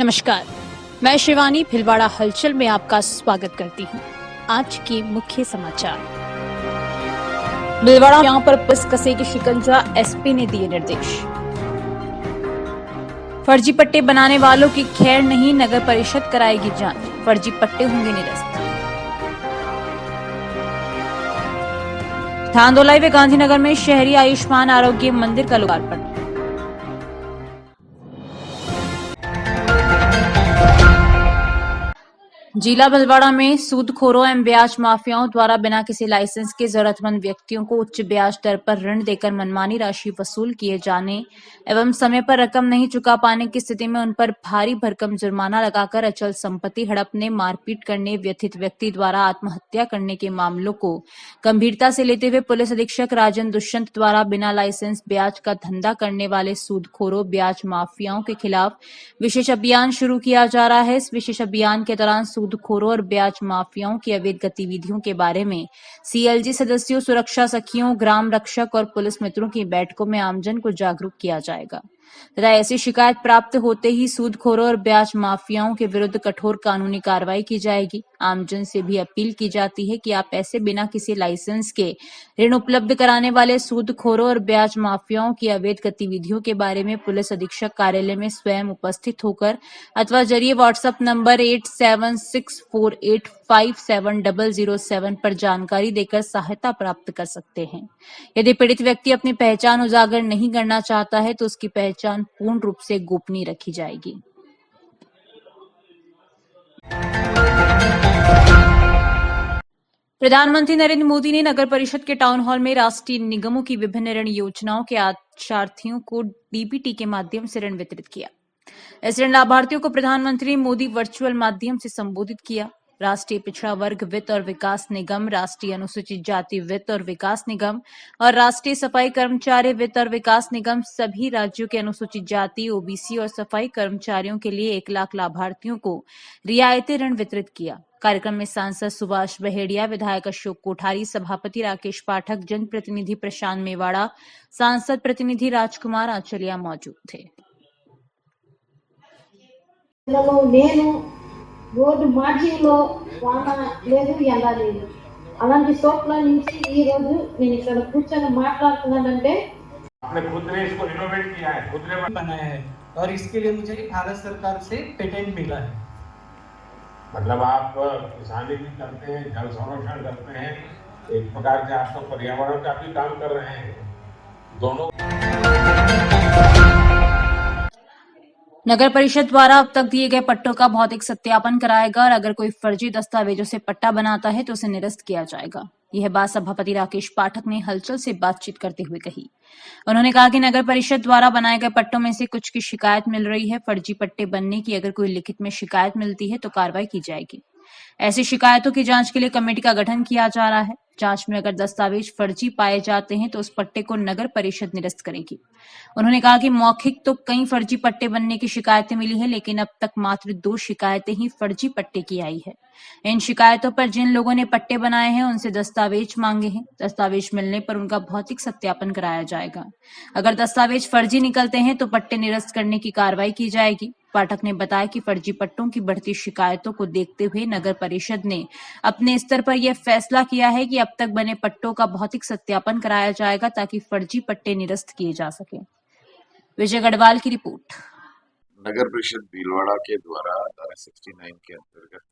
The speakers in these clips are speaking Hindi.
नमस्कार, मैं शिवानी भिलवाड़ा हलचल में आपका स्वागत करती हूँ। आज के मुख्य समाचार। भिलवाड़ा यहां पर पुलिस कसेगी शिकंजा, एसपी ने दिए निर्देश। फर्जी पट्टे बनाने वालों की खैर नहीं, नगर परिषद कराएगी जांच, फर्जी पट्टे होंगे निरस्त। धांधोलाई व गांधीनगर में शहरी आयुष्मान आरोग्य मंदिर का लोकार्पण। जिला भीलवाड़ा में सूदखोरों एवं ब्याज माफियाओं द्वारा बिना किसी लाइसेंस के जरूरतमंद व्यक्तियों को उच्च ब्याज दर पर ऋण देकर मनमानी राशि वसूल किए जाने एवं समय पर रकम नहीं चुका पाने की स्थिति में उन पर भारी भरकम जुर्माना लगाकर अचल संपत्ति हड़पने, मारपीट करने, व्यथित व्यक्ति द्वारा आत्महत्या करने के मामलों को गंभीरता से लेते हुए पुलिस अधीक्षक राजन दुष्यंत द्वारा बिना लाइसेंस ब्याज का धंधा करने वाले सूदखोरों, ब्याज माफियाओं के खिलाफ विशेष अभियान शुरू किया जा रहा है। इस विशेष अभियान के दौरान सूदखोरों और ब्याज माफियाओं की अवैध गतिविधियों के बारे में सीएलजी सदस्यों, सुरक्षा सखियों, ग्राम रक्षक और पुलिस मित्रों की बैठकों में आमजन को जागरूक किया जाएगा तथा ऐसी शिकायत प्राप्त होते ही सूदखोरों और ब्याज माफियाओं के विरुद्ध कठोर कानूनी कार्रवाई की जाएगी। आमजन से भी अपील की जाती है कि आप ऐसे बिना किसी लाइसेंस के ऋण उपलब्ध कराने वाले सूदखोरों और ब्याज माफियाओं की अवैध गतिविधियों के बारे में पुलिस अधीक्षक कार्यालय में स्वयं उपस्थित होकर अथवा जरिए व्हाट्सएप नंबर 8764857007 पर जानकारी देकर सहायता प्राप्त कर सकते हैं। यदि पीड़ित व्यक्ति अपनी पहचान उजागर नहीं करना चाहता है तो उसकी पहचान पूर्ण रूप से गोपनीय रखी जाएगी। प्रधानमंत्री नरेंद्र मोदी ने नगर परिषद के टाउन हॉल में राष्ट्रीय निगमों की विभिन्न ऋण योजनाओं के लाभार्थियों को डीबीटी के माध्यम से ऋण वितरित किया। इस ऋण लाभार्थियों को प्रधानमंत्री मोदी वर्चुअल माध्यम से संबोधित किया। राष्ट्रीय पिछड़ा वर्ग वित्त और विकास निगम, राष्ट्रीय अनुसूचित जाति वित्त और विकास निगम और राष्ट्रीय सफाई कर्मचारी वित्त और विकास निगम सभी राज्यों के अनुसूचित जाति, ओबीसी और सफाई कर्मचारियों के लिए 1 लाख लाभार्थियों को रियायती ऋण वितरित किया। कार्यक्रम में सांसद सुभाष बहेड़िया, विधायक अशोक कोठारी, सभापति राकेश पाठक, जनप्रतिनिधि प्रशांत मेवाड़ा, सांसद प्रतिनिधि राजकुमार आचलिया मौजूद थे। నేను రోడ్డు మార్జిన్లో వాన లేదు, ఎండ లేదు, అలాంటి చోట్ల నుంచి ఈ రోజు నేను ఇక్కడ కూర్చొని మాట్లాడుతున్నానంటే आपने खुद ने इसको रिनोवेट किया है, खुद ने बनाया है और इसके लिए मुझे भारत सरकार से पेटेंट मिला है। मतलब आप किसानी भी करते हैं, जल संरक्षण करते हैं, एक प्रकार से आप तो पर्यावरण का भी काम कर रहे हैं। दोनों नगर परिषद द्वारा अब तक दिए गए पट्टों का भौतिक सत्यापन कराएगा और अगर कोई फर्जी दस्तावेजों से पट्टा बनाता है तो उसे निरस्त किया जाएगा। यह बात सभापति राकेश पाठक ने हलचल से बातचीत करते हुए कही। उन्होंने कहा कि नगर परिषद द्वारा बनाए गए पट्टों में से कुछ की शिकायत मिल रही है। फर्जी पट्टे बनने की अगर कोई लिखित में शिकायत मिलती है तो कार्रवाई की जाएगी। ऐसी शिकायतों की जांच के लिए कमेटी का गठन किया जा रहा है। जांच में अगर दस्तावेज फर्जी पाए जाते हैं तो उस पट्टे को नगर परिषद निरस्त करेगी। उन्होंने कहा कि मौखिक तो कई फर्जी पट्टे बनने की शिकायतें मिली है, लेकिन अब तक मात्र 2 शिकायतें ही फर्जी पट्टे की आई है। इन शिकायतों पर जिन लोगों ने पट्टे बनाए हैं उनसे दस्तावेज मांगे हैं। दस्तावेज मिलने पर उनका भौतिक सत्यापन कराया जाएगा। अगर दस्तावेज फर्जी निकलते हैं तो पट्टे निरस्त करने की कार्रवाई की जाएगी। पाठक ने बताया कि फर्जी पट्टों की बढ़ती शिकायतों को देखते हुए नगर परिषद ने अपने स्तर पर यह फैसला किया है कि अब तक बने पट्टों का भौतिक सत्यापन कराया जाएगा ताकि फर्जी पट्टे निरस्त किए जा सके। विजय गढ़वाल की रिपोर्ट। नगर परिषद भीलवाड़ा के द्वारा धारा 69 के अंतर्गत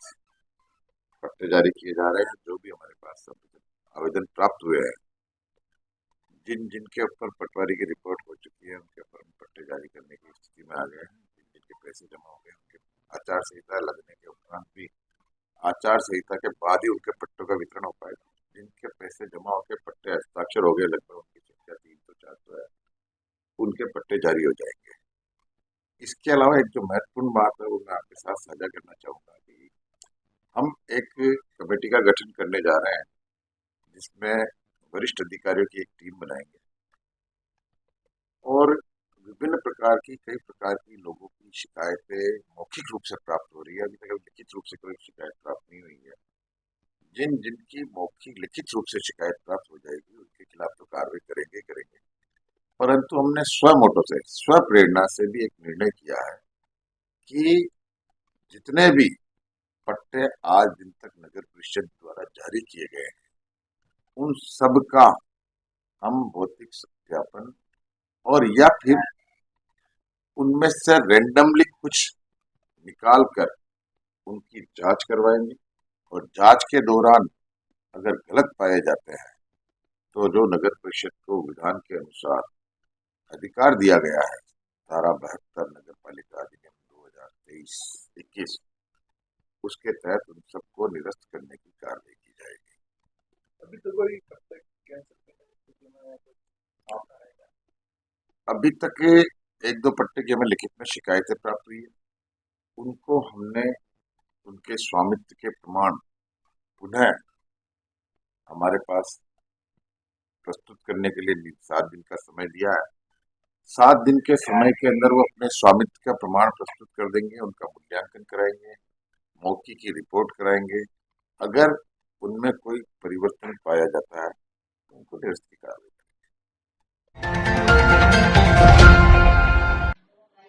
पट्टे जारी किए जा रहे हैं। जो भी हमारे पास आवेदन प्राप्त हुए हैं, जिनके ऊपर पटवारी की रिपोर्ट हो चुकी है, उनके ऊपर पट्टे जारी करने की स्थिति में आ गए हैं। जिनके पैसे जमा हो गए, उनके आचार संहिता लगने के उपरांत भी आचार संहिता के बाद ही उनके पट्टों का वितरण हो पाएगा। जिनके पैसे जमा होकर पट्टे हस्ताक्षर हो गए, लगभग उनकी संख्या 300-400 है, उनके पट्टे जारी हो जाएंगे। इसके अलावा एक जो महत्वपूर्ण बात है वो मैं आपके साथ साझा करना चाहूँगा कि हम एक कमेटी का गठन करने जा रहे हैं, जिसमें वरिष्ठ अधिकारियों की एक टीम बनाएंगे और विभिन्न प्रकार की कई प्रकार की लोगों की शिकायतें मौखिक रूप से प्राप्त हो रही है। अभी तक लिखित रूप से कोई शिकायत प्राप्त नहीं हुई है। जिनकी मौखिक लिखित रूप से शिकायत प्राप्त हो जाएगी उनके खिलाफ तो कार्रवाई करेंगे। परंतु हमने स्वमोटो से, स्व प्रेरणा से भी एक निर्णय किया है कि जितने भी पट्टे आज दिन तक नगर परिषद द्वारा जारी किए गए हैं उन सब का हम भौतिक सत्यापन और या फिर उनमें से रेंडमली कुछ निकाल कर उनकी जांच करवाएंगे और जांच के दौरान अगर गलत पाए जाते हैं तो जो नगर परिषद को विधान के अनुसार अधिकार दिया गया है धारा 72 नगर पालिका अधिनियम 2023-21 उसके तहत उन सबको निरस्त करने की कार्रवाई की जाएगी। अभी तक एक दो पट्टे की हमें लिखित में शिकायतें प्राप्त हुई है, उनको हमने उनके स्वामित्व के प्रमाण पुनः हमारे पास प्रस्तुत करने के लिए 7 दिन का समय दिया है। 7 दिन के समय के अंदर वो अपने स्वामित्व का प्रमाण प्रस्तुत कर देंगे, उनका मूल्यांकन कराएंगे, मौके की रिपोर्ट कराएंगे। अगर उनमें कोई परिवर्तन पाया जाता है तो उनको निरस्त की कार्रवाई।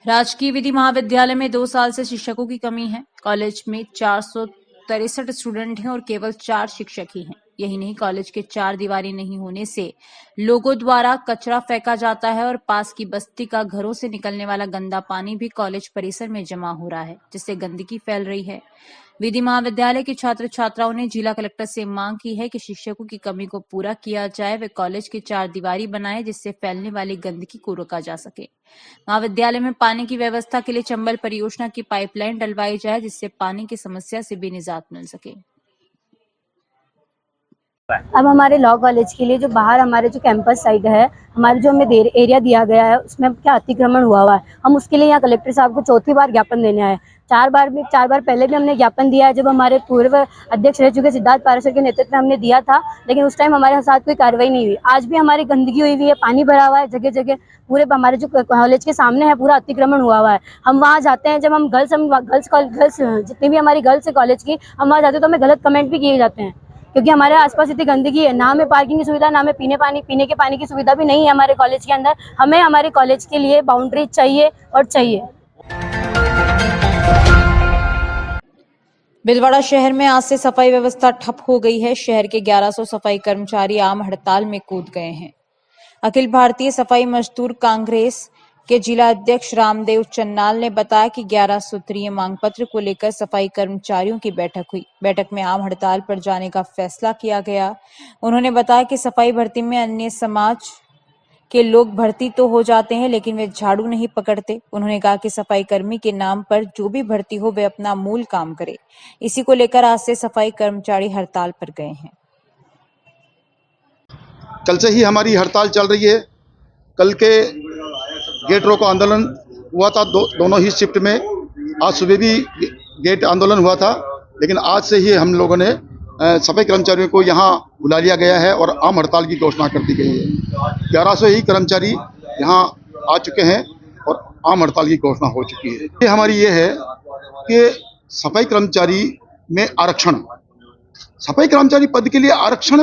राजकीय विधि महाविद्यालय में 2 साल से शिक्षकों की कमी है। कॉलेज में 463 स्टूडेंट हैं और केवल 4 शिक्षक ही हैं। यही नहीं, कॉलेज के 4 दीवारी नहीं होने से लोगों द्वारा कचरा फेंका जाता है और पास की बस्ती का घरों से निकलने वाला गंदा पानी भी कॉलेज परिसर में जमा हो रहा है, जिससे गंदगी फैल रही है। विधि महाविद्यालय के छात्र छात्राओं ने जिला कलेक्टर से मांग की है कि शिक्षकों की कमी को पूरा किया जाए। वे कॉलेज की 4 दीवारी बनाए जिससे फैलने वाली गंदगी को रोका जा सके। महाविद्यालय में पानी की व्यवस्था के लिए चंबल परियोजना की पाइपलाइन डलवाई जाए जिससे पानी की समस्या से भी निजात मिल सके। अब हमारे लॉ कॉलेज के लिए जो बाहर हमारे जो कैंपस साइड है, हमारे जो हमें एरिया दिया गया है उसमें क्या अतिक्रमण हुआ है। हम उसके लिए यहाँ कलेक्टर साहब को चौथी बार ज्ञापन देने आए। 4 बार पहले भी हमने ज्ञापन दिया है, जब हमारे पूर्व अध्यक्ष रह चुके सिद्धार्थ पाराशर के नेतृत्व में हमने दिया था, लेकिन उस टाइम हमारे साथ कोई कार्रवाई नहीं हुई। आज भी हमारी गंदगी हुई हुई है, पानी भरा हुआ है जगह जगह, पूरे हमारे जो कॉलेज के सामने है पूरा अतिक्रमण हुआ है। हम वहाँ जाते हैं, जब हम गर्ल्स जितनी भी हमारी गर्ल्स है कॉलेज की, हम वहाँ जाते हैं तो हमें गलत कमेंट भी किए जाते हैं, क्योंकि हमारे आसपास इतनी गंदगी है। ना हमें पार्किंग की सुविधा, ना हमें पीने के पानी की सुविधा भी नहीं है हमारे कॉलेज के अंदर। हमें हमारे कॉलेज के लिए बाउंड्री चाहिए और चाहिए। भीलवाड़ा शहर में आज से सफाई व्यवस्था ठप हो गई है। शहर के 1100 सफाई कर्मचारी आम हड़ताल में कूद गए हैं। अखिल भारतीय सफाई मजदूर कांग्रेस के जिला अध्यक्ष रामदेव चन्नाल ने बताया कि 11 सूत्रीय मांग पत्र को लेकर सफाई कर्मचारियों की बैठक हुई। बैठक में आम हड़ताल पर जाने का फैसला किया गया। उन्होंने बताया कि सफाई भर्ती में अन्य समाज के लोग भर्ती तो हो जाते हैं लेकिन वे झाड़ू नहीं पकड़ते। उन्होंने कहा कि सफाई कर्मी के नाम पर जो भी भर्ती हो वे अपना मूल काम करे। इसी को लेकर आज से सफाई कर्मचारी हड़ताल पर गए हैं। कल से ही हमारी हड़ताल चल रही है। कल के गेट रोको आंदोलन हुआ था दोनों ही शिफ्ट में। आज सुबह भी गेट आंदोलन हुआ था, लेकिन आज से ही हम लोगों ने सफाई कर्मचारियों को यहाँ बुला लिया गया है और आम हड़ताल की घोषणा कर दी गई है। 1100 ही कर्मचारी यहाँ आ चुके हैं और आम हड़ताल की घोषणा हो चुकी है। ये हमारी ये है कि सफाई कर्मचारी में आरक्षण, सफाई कर्मचारी पद के लिए आरक्षण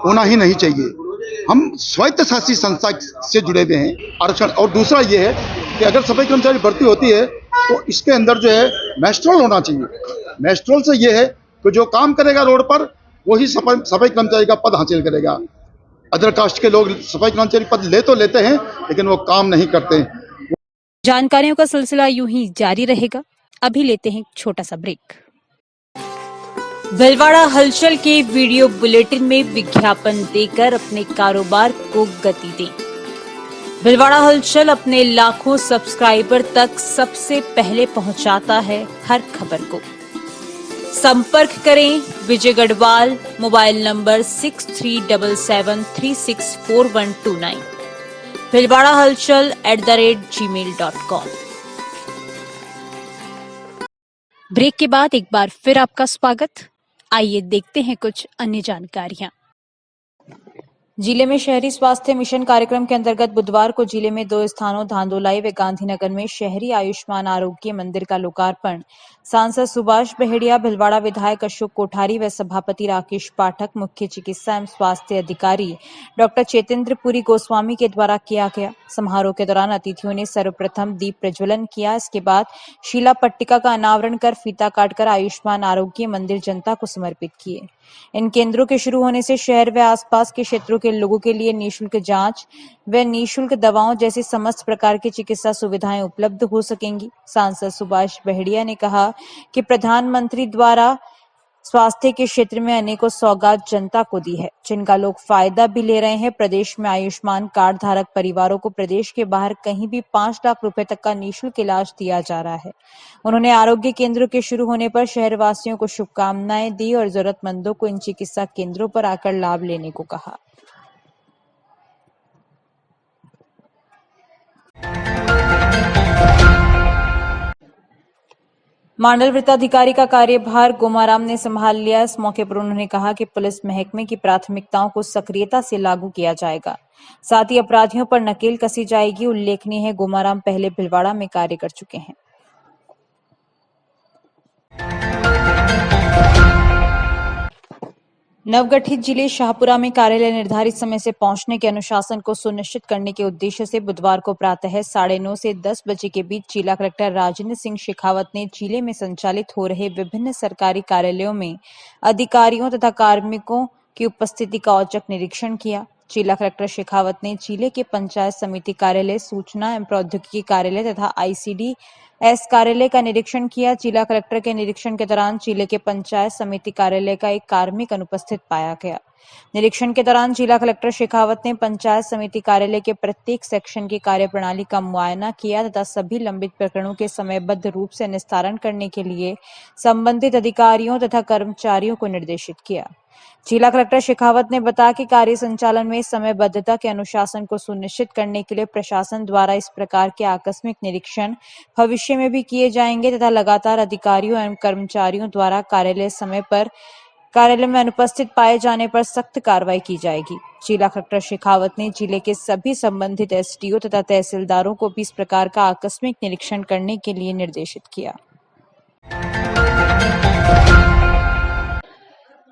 होना ही नहीं चाहिए। हम स्वायत्त शासी संस्था से जुड़े हुए हैं। आरक्षण, और दूसरा ये है कि अगर सफाई कर्मचारी भर्ती होती है तो इसके अंदर जो है मैस्ट्रोल होना चाहिए। मैस्ट्रोल से ये है कि जो काम करेगा रोड पर वही सफाई कर्मचारी का पद हासिल करेगा। अदर कास्ट के लोग सफाई कर्मचारी पद तो लेते हैं लेकिन वो काम नहीं करते। जानकारियों का सिलसिला यूं ही जारी रहेगा। अभी लेते हैं एक छोटा सा ब्रेक। भीलवाड़ा हलचल के वीडियो बुलेटिन में विज्ञापन देकर अपने कारोबार को गति दें। भीलवाड़ा हलचल अपने लाखों सब्सक्राइबर तक सबसे पहले पहुंचाता है हर खबर को। संपर्क करें विजय गढ़वाल, मोबाइल नंबर 6377364129, भीलवाड़ा हलचल @gmail.com। ब्रेक के बाद एक बार फिर आपका स्वागत। आइए देखते हैं कुछ अन्य जानकारियां। जिले में शहरी स्वास्थ्य मिशन कार्यक्रम के अंतर्गत बुधवार को जिले में 2 स्थानों धांधोलाई व गांधीनगर में शहरी आयुष्मान आरोग्य मंदिर का लोकार्पण सांसद सुभाष बहेड़िया, भिलवाड़ा विधायक अशोक कोठारी व सभापति राकेश पाठक, मुख्य चिकित्सा एवं स्वास्थ्य अधिकारी डॉक्टर चेतेंद्र पुरी गोस्वामी के द्वारा किया गया। समारोह के दौरान अतिथियों ने सर्वप्रथम दीप प्रज्वलन किया। इसके बाद शिला पट्टिका का अनावरण कर फीता काटकर आयुष्मान आरोग्य मंदिर जनता को समर्पित किए। इन केंद्रों के शुरू होने से शहर व आसपास के क्षेत्रों के लोगों के लिए निःशुल्क जांच व निःशुल्क दवाओं जैसी समस्त प्रकार की चिकित्सा सुविधाएं उपलब्ध हो सकेंगी। सांसद सुभाष बहेड़िया ने कहा कि प्रधानमंत्री द्वारा स्वास्थ्य के क्षेत्र में अनेकों सौगात जनता को दी है, जिनका लोग फायदा भी ले रहे हैं। प्रदेश में आयुष्मान कार्ड धारक परिवारों को प्रदेश के बाहर कहीं भी 5 लाख रुपए तक का निःशुल्क इलाज दिया जा रहा है। उन्होंने आरोग्य केंद्रों के शुरू होने पर शहरवासियों को शुभकामनाएं दी और जरूरतमंदों को इन चिकित्सा केंद्रों पर आकर लाभ लेने को कहा। मंडल वृत्ताधिकारी का कार्यभार गोमाराम ने संभाल लिया। इस मौके पर उन्होंने कहा कि पुलिस महकमे की प्राथमिकताओं को सक्रियता से लागू किया जाएगा, साथ ही अपराधियों पर नकेल कसी जाएगी। उल्लेखनीय है, गोमाराम पहले भिलवाड़ा में कार्य कर चुके हैं। नवगठित जिले शाहपुरा में कार्यालय निर्धारित समय से पहुंचने के अनुशासन को सुनिश्चित करने के उद्देश्य से बुधवार को प्रातः 9:30 से 10 बजे के बीच जिला कलेक्टर राजेंद्र सिंह शेखावत ने जिले में संचालित हो रहे विभिन्न सरकारी कार्यालयों में अधिकारियों तथा कार्मिकों की उपस्थिति का औचक निरीक्षण किया। जिला कलेक्टर शेखावत ने जिले के पंचायत समिति कार्यालय, सूचना एवं प्रौद्योगिकी कार्यालय तथा ICDS कार्यालय का निरीक्षण किया। जिला कलेक्टर के निरीक्षण के दौरान जिले के पंचायत समिति कार्यालय का एक कार्मिक अनुपस्थित पाया गया। निरीक्षण के दौरान जिला कलेक्टर शेखावत ने पंचायत समिति कार्यालय के प्रत्येक सेक्शन की कार्यप्रणाली का मुआयना किया तथा सभी लंबित प्रकरणों के समयबद्ध रूप से निस्तारण करने के लिए संबंधित अधिकारियों तथा कर्मचारियों को निर्देशित किया। जिला कलेक्टर शेखावत ने बताया कि कार्य संचालन में समयबद्धता के अनुशासन को सुनिश्चित करने के लिए प्रशासन द्वारा इस प्रकार के आकस्मिक निरीक्षण भविष्य में भी किए जाएंगे तथा लगातार अधिकारियों एवं कर्मचारियों द्वारा कार्यालय में अनुपस्थित पाए जाने पर सख्त कार्रवाई की जाएगी। जिला कलेक्टर शेखावत ने जिले के सभी संबंधित SDO तथा तहसीलदारों को भी इस प्रकार का आकस्मिक निरीक्षण करने के लिए निर्देशित किया।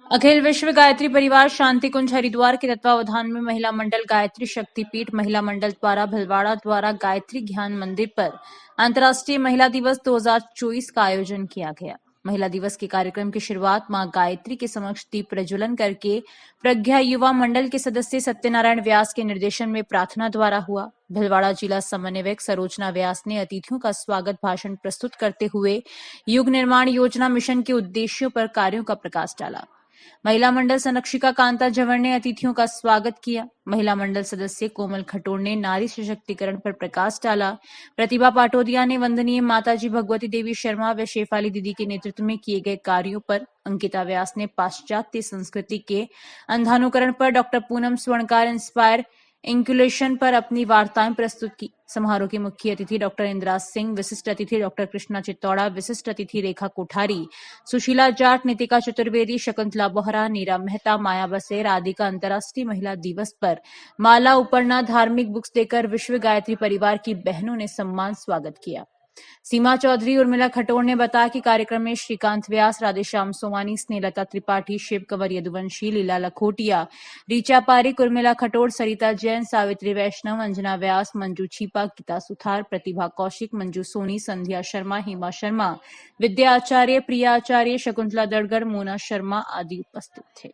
अखिल विश्व गायत्री परिवार शांति कुंज हरिद्वार के तत्वावधान में महिला मंडल गायत्री शक्तिपीठ महिला मंडल द्वारा भिलवाड़ा द्वारा गायत्री ज्ञान मंदिर पर अंतर्राष्ट्रीय महिला दिवस 2024 का आयोजन किया गया। महिला दिवस के कार्यक्रम की शुरुआत मां गायत्री के समक्ष दीप प्रज्वलन करके प्रज्ञा युवा मंडल के सदस्य सत्यनारायण व्यास के निर्देशन में प्रार्थना द्वारा हुआ। भिलवाड़ा जिला समन्वयक सरोजना व्यास ने अतिथियों का स्वागत भाषण प्रस्तुत करते हुए युग निर्माण योजना मिशन के उद्देश्यों पर कार्यों का प्रकाश डाला। महिला मंडल संरक्षिका कांता जवर ने अतिथियों का स्वागत किया। महिला मंडल सदस्य कोमल खटोर ने नारी सशक्तिकरण पर प्रकाश डाला। प्रतिभा पाटोदिया ने वंदनीय माताजी भगवती देवी शर्मा व शेफाली दीदी के नेतृत्व में किए गए कार्यों पर, अंकिता व्यास ने पाश्चात्य संस्कृति के अंधानुकरण पर, डॉक्टर पूनम स्वर्णकार इंस्पायर इंक्यूलेशन पर अपनी वार्ताएं प्रस्तुत की। समारोह की मुख्य अतिथि डॉक्टर इंदिरा सिंह, विशिष्ट अतिथि डॉक्टर कृष्णा चित्तौड़ा, विशिष्ट अतिथि रेखा कोठारी, सुशीला जाट, नितिका चतुर्वेदी, शकुंतला बोहरा, नीरा मेहता, माया बसेर आदि का अंतर्राष्ट्रीय महिला दिवस पर माला उपरना, धार्मिक बुक्स देकर विश्व गायत्री परिवार की बहनों ने सम्मान स्वागत किया। सीमा चौधरी, उर्मिला खटोर ने बताया कि कार्यक्रम में श्रीकांत व्यास, राधेश्याम सोमानी, स्नेहलता त्रिपाठी, शिव कंवर यदुवंशी, लीला लखोटिया, रीचा पारिक, उर्मिला खटोर, सरिता जैन, सावित्री वैष्णव, अंजना व्यास, मंजू छीपा, गीता सुथार, प्रतिभा कौशिक, मंजू सोनी, संध्या शर्मा, हेमा शर्मा, विद्या आचार्य, प्रिया आचार्य, शकुंतला दड़गड़, मोना शर्मा आदि उपस्थित थे।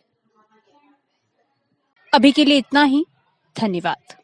अभी के लिए इतना ही। धन्यवाद।